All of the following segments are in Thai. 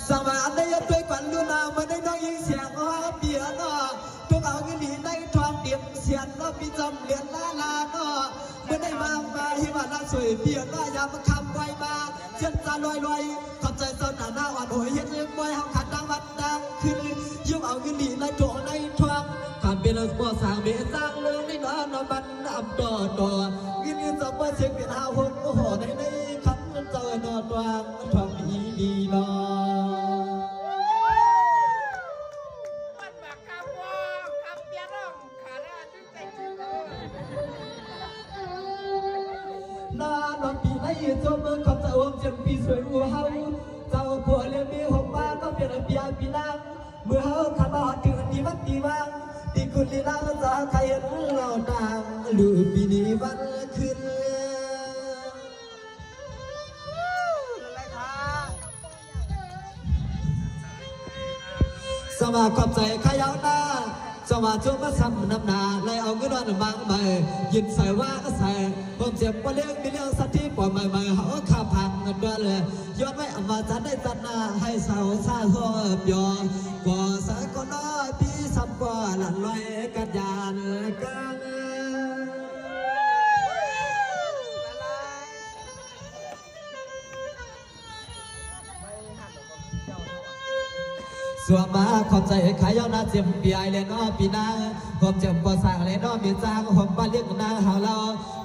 สวัสดีด้วยกันลูนามาได้น้องยิงเสียงว่าเบียร์เนาะทุกเอาเงินหลีในทองเดียมเสียนเนาะพี่จำเรียนลาเนาะเมื่อได้มาที่ว่าน่าสวยเบียร์เนาะอย่ามาคำไว้มาเชื่อใจลอยขอบใจเจ้าหน้าหน้าวันโหยเฮ็ดเลี้ยงมวยห้องขัดดังวัดดังขึ้นยุ่งเอาเงินหลีในโถในทองขันเป็นบ่อสางเบี้ยสร้างเรื่องในน้อนบันอับต่อเงินจะมาเช็คเป็นหาคนโอ้โหในขันเจอนอตวางทองดีเนาะนานวันปีไหนจมขอบเจ้าเจียมปีสวยหัวเฮาเจ้าผัวเลี้ยงมีหกบ้านก็เปลี่ยนเปียปีนางเมื่อเฮาขันมาหอดถึงดีวัดดีวังดีคุณลีลาจะใครเห็นเราต่างลูกปีนี้วันขึ้นสมาขอบใจขยาวหน้าสมาจุ่มมาซ้ำน้ำหนาเลยเอาเงินนอนบางใบยินใส่ว่าก็ใส่ผมเจ็บว่าเลี้ยงมีเลี้ยงสัตว์ที่ปล่อยใหม่เขาข้าพังกันด้วยเลยย้อนไว้เอามาจัดได้จัดหน้าให้สาวซาทอบยอก่อสายก็น้อยพี่ซ้ำกว่าหลันลอยกัดยานกันสวมมาขอบใจขายยอนาเจียมปีไอเลนอปีนาขอบเจียมก่อสร้างเลนอมีจางผมบ้านเลี้ยงนาหาเรา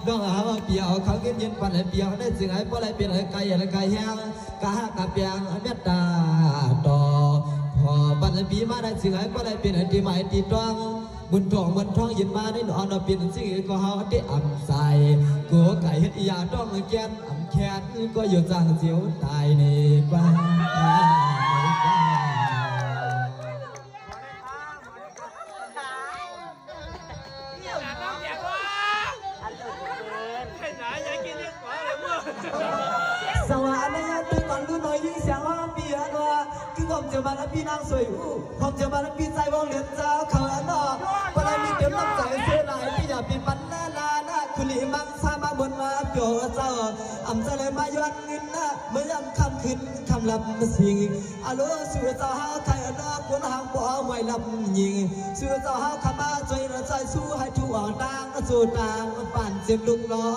ดองหาเปียวเขาเงินเย็นปันเปียวได้จึงให้บ่ได้เป็นไก่ไก่แห้งกะกะเปียงเม็ดตาต่อพอปันปีมาได้จึงให้บ่ได้เป็นที่หมายที่ต้องบุญทองยินมาได้นอนเป็นสิ่งก็เฮาได้อ่ำใส่กัวไก่เฮ็ดยาต้องแก่นอ่ำแค้นก็อยู่จางเจียวตายในบ้านสวัสดีตื่นก่อนดูหน่อยยิ่งเสียงว่าเบียร์ว่าคือผมจะมาแล้วพี่นางสวยผมจะมาแล้วพี่ใจว่องเลือดเจ้าเขาอันนอกปลายมีเต็มลำใจเสียหลายพี่อย่าปีปันลาคุณหลีมังซามาบนมาเปียวเจ้าอ่ำจะเลยมาย้อนเงินนะเมื่อยำคำขึ้นคำลับสิ่งอาโลสู่เจ้าหาใครอันนอกคนหางบ่ไม่ลำยิงสู่เจ้าหาขมาใจเราใจสู้ให้ทั่วนางสู่นางปั่นเจ็บลุกล้อ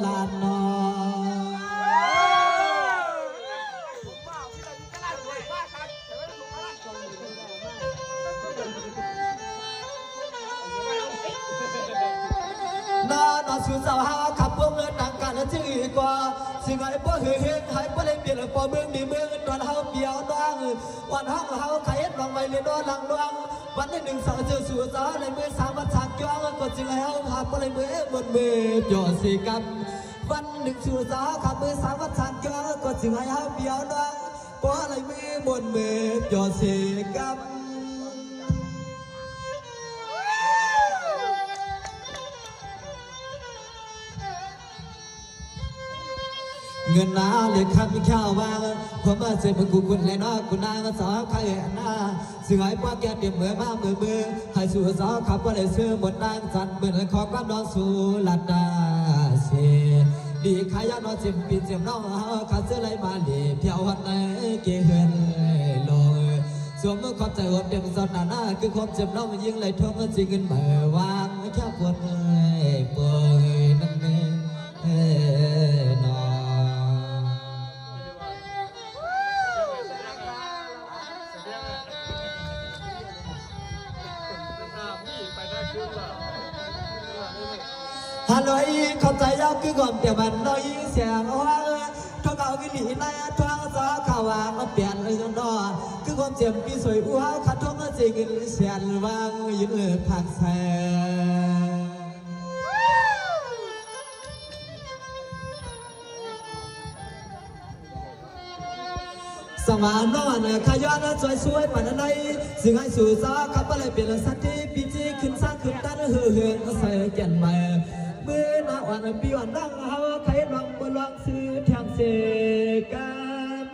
ลานนอนอสู่เจ้าหาขับพวกเงินดังกันจืดกว่าสิ่งไอ้พวกเฮงหายพวกเล่นเปลี่ยนพอเมืองดีเมืองตอนเฮาเปียวดวงวันห้องเฮาใครเอ็ดลองไว้เรียนหลังดวงวันที่หนึ่งสาวเจอสู่เจ้าในมือสามวันฉากจ้องก็จึงให้เฮาหาพวกเล่นมือบนมือจ่อสีกันวันหนึ่งสู่เจ้าขับมือสามวันฉากจ้องก็จึงให้เฮาเปียวดวงพวกเล่นมือบนมือจ่อสีกันเงินนาเลี้ยงข้าวมีข้าวว่างผมมาเสียมึงกูคุณเลยน้อกูนางสาวใครหน้าสิ่งไอ้พวกแกเตรียมมือมามือให้สู่สาวขับว่าเลยซื้อหมดนางจันเบื่อขอความนอนสู่ลัดดาเสียดีขายนอนเจ็บปีเจ็บน้องขาเสื้อไรมาเลี้ยเพียววันไหนเกเหินลอยสวมมือขอบใจอดเต็มสดหน้าคือความเจ็บน้องยิ่งเลยทวงเงินจริงเงินเบื่อวางแค่ปวดเปื่อยนั่นเองนอฮัลโหลเข้าใจยากคือก่อนเดี๋ยวมันน้อยเสียงว่าทุกเอากินหลีในทางสาข่าวว่ามันเปลี่ยนเลยนอคือความเจ็บปีสวยอ้วนขัดท้องก็จริงเสียนวางยืนผักแสสมานนอนขย้อนสวยปันในสิ่งให้สู่สาขับอะไรเปลี่ยนสัตย์ปีจีขึ้นสร้างขึ้นตั้งเฮืองใส่แก่นใหม่เมื่อหน้าวันปีวันดังเฮาใครลองบนลองซื้อแถมเสกัน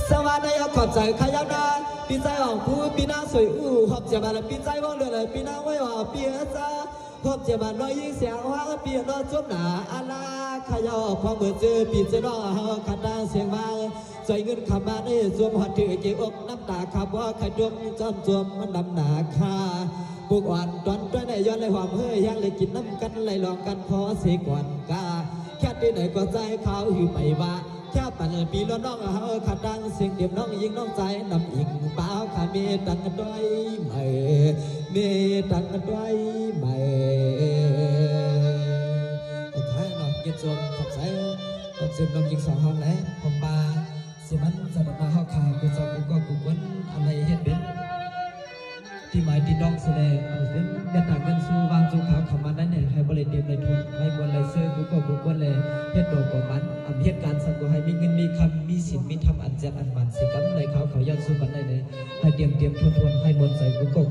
สวัสดีขอบใจขยันนะปีใจของผู้ปีหน้าสวยอู้ขอบใจมาแล้วปีใจว่างเดือดเลยปีหน้าไว้ว่าปีเจ้า พบเจ้าบ้านน้อยยิ่งเสียงว่าเปียนอจมหนาอาลาขยอพอเมื่อเจอปีเจนอเฮาขัดดาเสียงมาใส่เงินขับมาได้สวมหัดถือเกี่ยวอกน้ำตาขับว่าขดมจอมจวมมันดำหนาคาปุกอ่อนตอนตัวในย้อนเลยหอมเฮ้ยยังเลยกินน้ำกันเลยลองกันพอเสียก่อนกาแค่ที่ไหนก็ใจเขาหิวไปว่าแค่ปั่นปีล้อน้องเฮาขัดดังเสียงเดียบน้องยิงน้องใจนำอิงเปล่าขาเมตังกันด้วยไม่เมตังกันด้วยไม่โอเคหน่อยเย็นจนขอบใจขอบเสียงน้องยิงสองห้องแล้วผมมาเสียมันจะมาเข้าข่าวกูจะกูก็กูวันอะไรเห็นเป็นที่หมายที่น้องแสดงเอาเป็นเดินทางกันสู่วางสู่ขาวเข้ามาได้เนี่ยให้บริเดียมเลยทุนให้บนเลยเสื้อกูก็กูวันเลยเฮ็ดโดกว่ามันอำเหตุการณ์สังกูให้มีเงินมีคำมีสินมีธรรมอันเจ็บอันมันสิกำเลยเขายันสู้กันได้เลยให้เตรียมทวนให้บนใส่กูก็